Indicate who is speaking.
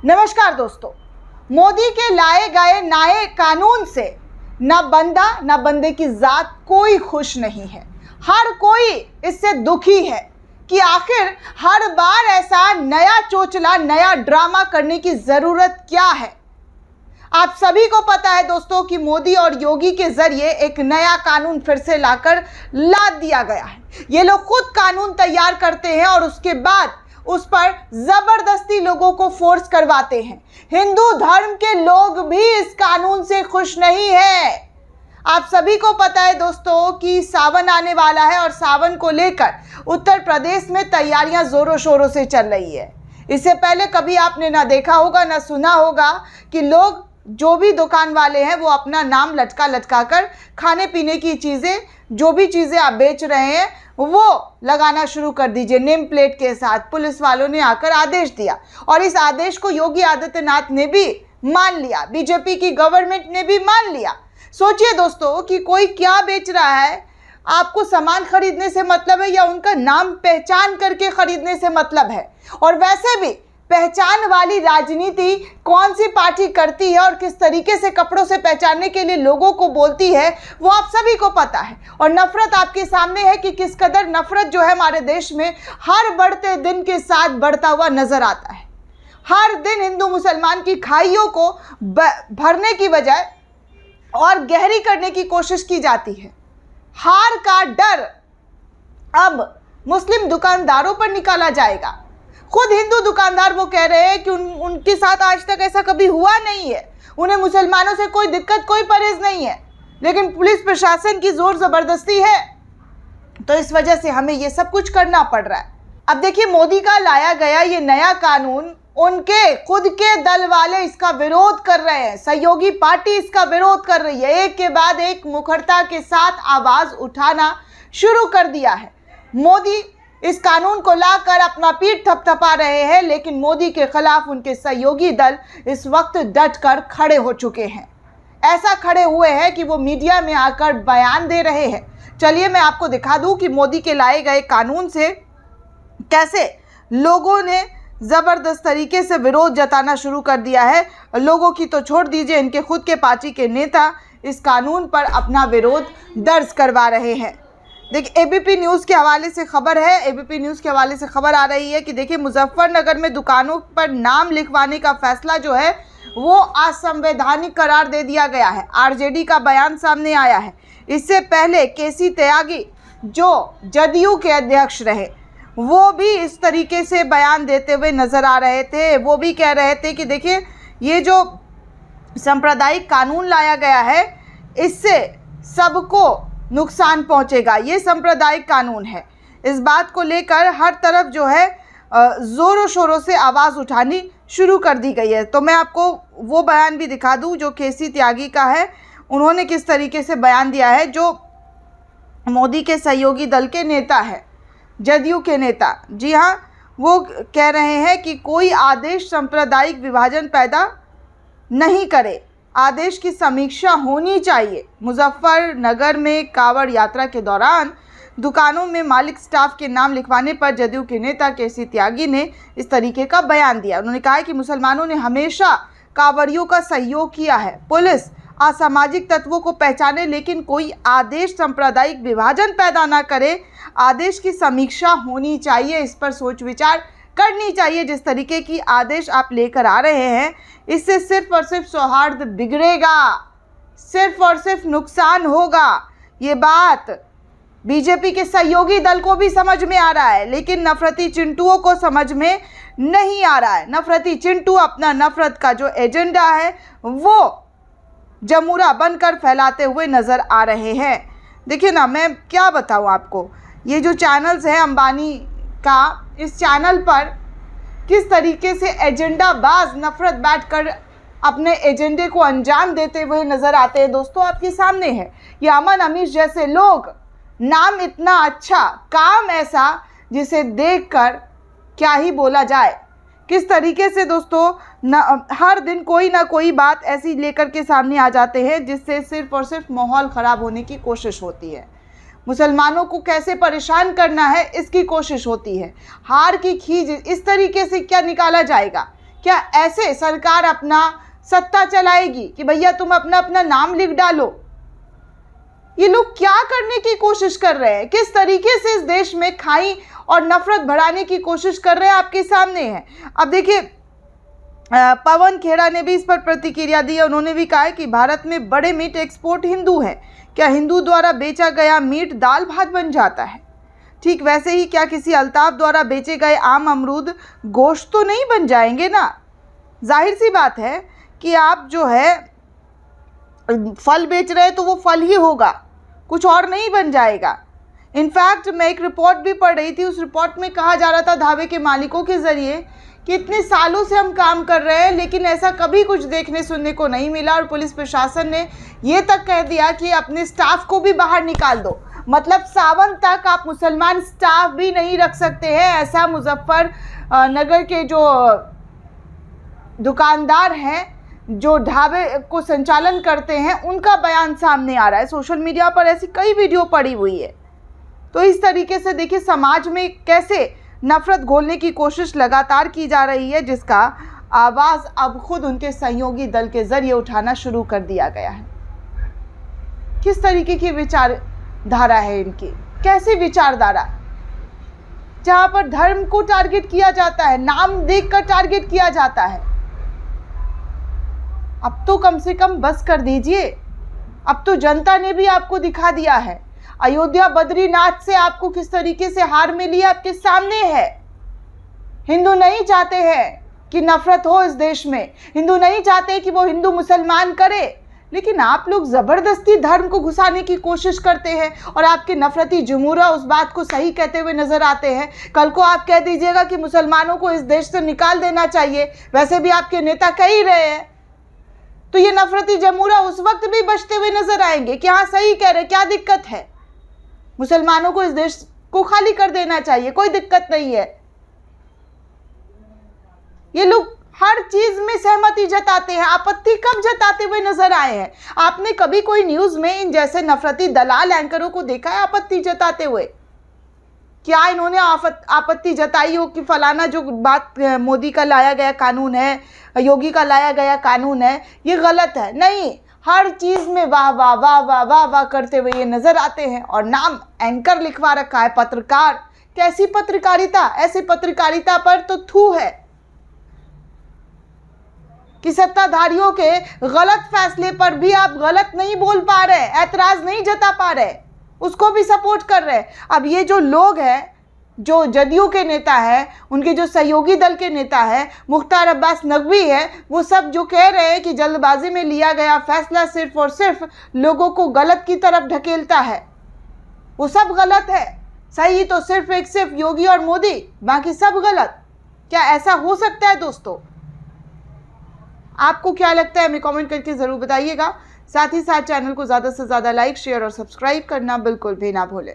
Speaker 1: नमस्कार दोस्तों, मोदी के लाए गए नए कानून से न बंदा न बंदे की जात कोई खुश नहीं है। हर कोई इससे दुखी है कि आखिर हर बार ऐसा नया चोचला नया ड्रामा करने की जरूरत क्या है। आप सभी को पता है दोस्तों कि मोदी और योगी के जरिए एक नया कानून फिर से लाकर लाद दिया गया है। ये लोग खुद कानून तैयार करते हैं और उसके बाद उस पर जबरदस्ती लोगों को फोर्स करवाते हैं। हिंदू धर्म के लोग भी इस कानून से खुश नहीं है। आप सभी को पता है दोस्तों कि सावन आने वाला है और सावन को लेकर उत्तर प्रदेश में तैयारियां जोरों शोरों से चल रही है। इससे पहले कभी आपने ना देखा होगा ना सुना होगा कि लोग जो भी दुकान वाले हैं वो अपना नाम लटका कर खाने पीने की चीज़ें, जो भी चीज़ें आप बेच रहे हैं वो लगाना शुरू कर दीजिए नेम प्लेट के साथ। पुलिस वालों ने आकर आदेश दिया और इस आदेश को योगी आदित्यनाथ ने भी मान लिया, बीजेपी की गवर्नमेंट ने भी मान लिया। सोचिए दोस्तों कि कोई क्या बेच रहा है, आपको सामान खरीदने से मतलब है या उनका नाम पहचान करके खरीदने से मतलब है। और वैसे भी पहचान वाली राजनीति कौन सी पार्टी करती है और किस तरीके से कपड़ों से पहचानने के लिए लोगों को बोलती है वो आप सभी को पता है। और नफरत आपके सामने है कि किस कदर नफरत जो है हमारे देश में हर बढ़ते दिन के साथ बढ़ता हुआ नजर आता है। हर दिन हिंदू मुसलमान की खाइयों को भरने की बजाय और गहरी करने की कोशिश की जाती है। हार का डर अब मुस्लिम दुकानदारों पर निकाला जाएगा। खुद हिंदू दुकानदार वो कह रहे हैं कि उनके साथ आज तक ऐसा कभी हुआ नहीं है, उन्हें मुसलमानों से कोई दिक्कत कोई परहेज नहीं है, लेकिन पुलिस प्रशासन की जोर जबरदस्ती है तो इस वजह से हमें ये सब कुछ करना पड़ रहा है। अब देखिए, मोदी का लाया गया ये नया कानून, उनके खुद के दल वाले इसका विरोध कर रहे हैं, सहयोगी पार्टी इसका विरोध कर रही है। एक के बाद एक मुखरता के साथ आवाज उठाना शुरू कर दिया है। मोदी इस कानून को लाकर अपना पीठ थपथपा रहे हैं, लेकिन मोदी के खिलाफ उनके सहयोगी दल इस वक्त डट कर खड़े हो चुके हैं। ऐसा खड़े हुए हैं कि वो मीडिया में आकर बयान दे रहे हैं। चलिए मैं आपको दिखा दूं कि मोदी के लाए गए कानून से कैसे लोगों ने ज़बरदस्त तरीके से विरोध जताना शुरू कर दिया है। लोगों की तो छोड़ दीजिए, इनके खुद के पार्टी के नेता इस कानून पर अपना विरोध दर्ज करवा रहे हैं। देखिए, एबीपी न्यूज़ के हवाले से खबर है, एबीपी न्यूज़ के हवाले से खबर आ रही है कि देखिए, मुजफ्फरनगर में दुकानों पर नाम लिखवाने का फैसला जो है वो असंवैधानिक करार दे दिया गया है। आरजेडी का बयान सामने आया है। इससे पहले केसी त्यागी जो जदयू के अध्यक्ष रहे वो भी इस तरीके से बयान देते हुए नज़र आ रहे थे। वो भी कह रहे थे कि देखिए, ये जो सांप्रदायिक कानून लाया गया है इससे सबको नुकसान पहुंचेगा, ये सांप्रदायिक कानून है। इस बात को लेकर हर तरफ जो है ज़ोरों शोरों से आवाज़ उठानी शुरू कर दी गई है। तो मैं आपको वो बयान भी दिखा दूं जो केसी त्यागी का है। उन्होंने किस तरीके से बयान दिया है, जो मोदी के सहयोगी दल के नेता है, जदयू के नेता। जी हाँ, वो कह रहे हैं कि कोई आदेश सांप्रदायिक विभाजन पैदा नहीं करे, आदेश की समीक्षा होनी चाहिए। मुजफ्फरनगर में कांवड़ यात्रा के दौरान दुकानों में मालिक स्टाफ के नाम लिखवाने पर जदयू के नेता केसी त्यागी ने इस तरीके का बयान दिया। उन्होंने कहा कि मुसलमानों ने हमेशा कांवड़ियों का सहयोग किया है। पुलिस असामाजिक तत्वों को पहचाने, लेकिन कोई आदेश सांप्रदायिक विभाजन पैदा ना करे। आदेश की समीक्षा होनी चाहिए, इस पर सोच विचार करनी चाहिए। जिस तरीके की आदेश आप लेकर आ रहे हैं इससे सिर्फ और सिर्फ सौहार्द बिगड़ेगा, सिर्फ और सिर्फ नुकसान होगा। ये बात बीजेपी के सहयोगी दल को भी समझ में आ रहा है, लेकिन नफरती चिंटुओं को समझ में नहीं आ रहा है। नफरती चिंटू अपना नफरत का जो एजेंडा है वो जमूरा बनकर फैलाते हुए नज़र आ रहे हैं। देखिए ना, मैं क्या बताऊँ आपको, ये जो चैनल्स हैं अंबानी का, इस चैनल पर किस तरीके से एजेंडा बाज नफरत बैठकर अपने एजेंडे को अंजाम देते हुए नज़र आते हैं दोस्तों, आपके सामने है। ये अमन अमीश जैसे लोग, नाम इतना अच्छा, काम ऐसा जिसे देखकर क्या ही बोला जाए। किस तरीके से दोस्तों हर दिन कोई ना कोई बात ऐसी लेकर के सामने आ जाते हैं जिससे सिर्फ और सिर्फ माहौल ख़राब होने की कोशिश होती है। मुसलमानों को कैसे परेशान करना है इसकी कोशिश होती है। हार की खींच इस तरीके से क्या निकाला जाएगा क्या ऐसे सरकार अपना सत्ता चलाएगी कि भैया तुम अपना अपना नाम लिख डालो? ये लोग क्या करने की कोशिश कर रहे हैं? किस तरीके से इस देश में खाई और नफरत बढ़ाने की कोशिश कर रहे हैं, आपके सामने है। अब देखिए, पवन खेड़ा ने भी इस पर प्रतिक्रिया दी है। उन्होंने भी कहा है कि भारत में बड़े मीट एक्सपोर्ट हिंदू हैं। क्या हिंदू द्वारा बेचा गया मीट दाल भात बन जाता है? ठीक वैसे ही क्या किसी अल्ताफ द्वारा बेचे गए आम अमरूद गोश्त तो नहीं बन जाएंगे ना? जाहिर सी बात है कि आप जो है फल बेच रहे हैं तो वो फल ही होगा, कुछ और नहीं बन जाएगा। इनफैक्ट मैं एक रिपोर्ट भी पढ़ रही थी, उस रिपोर्ट में कहा जा रहा था ढाबे के मालिकों के ज़रिए कि इतने सालों से हम काम कर रहे हैं लेकिन ऐसा कभी कुछ देखने सुनने को नहीं मिला, और पुलिस प्रशासन ने ये तक कह दिया कि अपने स्टाफ को भी बाहर निकाल दो। मतलब सावन तक आप मुसलमान स्टाफ भी नहीं रख सकते हैं, ऐसा मुजफ्फरनगर के जो दुकानदार हैं, जो ढाबे को संचालन करते हैं, उनका बयान सामने आ रहा है। सोशल मीडिया पर ऐसी कई वीडियो पड़ी हुई है। तो इस तरीके से देखिए समाज में कैसे नफरत घोलने की कोशिश लगातार की जा रही है, जिसका आवाज़ अब खुद उनके सहयोगी दल के ज़रिए उठाना शुरू कर दिया गया है। किस तरीके की विचारधारा है इनकी, कैसी विचारधारा, जहाँ पर धर्म को टारगेट किया जाता है, नाम देखकर टारगेट किया जाता है। अब तो कम से कम बस कर दीजिए। अब तो जनता ने भी आपको दिखा दिया है। अयोध्या बद्रीनाथ से आपको किस तरीके से हार मिली आपके सामने है। हिंदू नहीं चाहते हैं कि नफरत हो इस देश में, हिंदू नहीं चाहते कि वो हिंदू मुसलमान करे, लेकिन आप लोग ज़बरदस्ती धर्म को घुसाने की कोशिश करते हैं और आपके नफरती जमूरा उस बात को सही कहते हुए नजर आते हैं। कल को आप कह दीजिएगा कि मुसलमानों को इस देश से निकाल देना चाहिए, वैसे भी आपके नेता कह ही रहे हैं, तो ये नफरती जमूरा उस वक्त भी बचते हुए नजर आएंगे कि हाँ सही कह रहे, क्या दिक्कत है, मुसलमानों को इस देश को खाली कर देना चाहिए, कोई दिक्कत नहीं है। ये लोग हर चीज में सहमति जताते हैं, आपत्ति कब जताते हुए नजर आए हैं? आपने कभी कोई न्यूज में इन जैसे नफरती दलाल एंकरों को देखा है आपत्ति जताते हुए? क्या इन्होंने आपत्ति जताई हो कि फलाना जो बात मोदी का लाया गया कानून है, योगी का लाया गया कानून है, ये गलत है? नहीं, हर चीज़ में वाह वाह वाह वाह वाह वाह करते हुए ये नज़र आते हैं। और नाम एंकर लिखवा रखा है, पत्रकार। कैसी पत्रकारिता? ऐसी पत्रकारिता पर तो थू है कि सत्ताधारियों के गलत फैसले पर भी आप गलत नहीं बोल पा रहे, ऐतराज़ नहीं जता पा रहे, उसको भी सपोर्ट कर रहे हैं। अब ये जो लोग हैं, जो जदयू के नेता है, उनके जो सहयोगी दल के नेता है, मुख्तार अब्बास नकवी है, वो सब जो कह रहे हैं कि जल्दबाजी में लिया गया फैसला सिर्फ और सिर्फ लोगों को गलत की तरफ ढकेलता है, वो सब गलत है। सही तो सिर्फ योगी और मोदी, बाकी सब गलत। क्या ऐसा हो सकता है दोस्तों? आपको क्या लगता है हमें कमेंट करके ज़रूर बताइएगा। साथ ही साथ चैनल को ज़्यादा से ज़्यादा लाइक, शेयर और सब्सक्राइब करना बिल्कुल भी ना भूलें।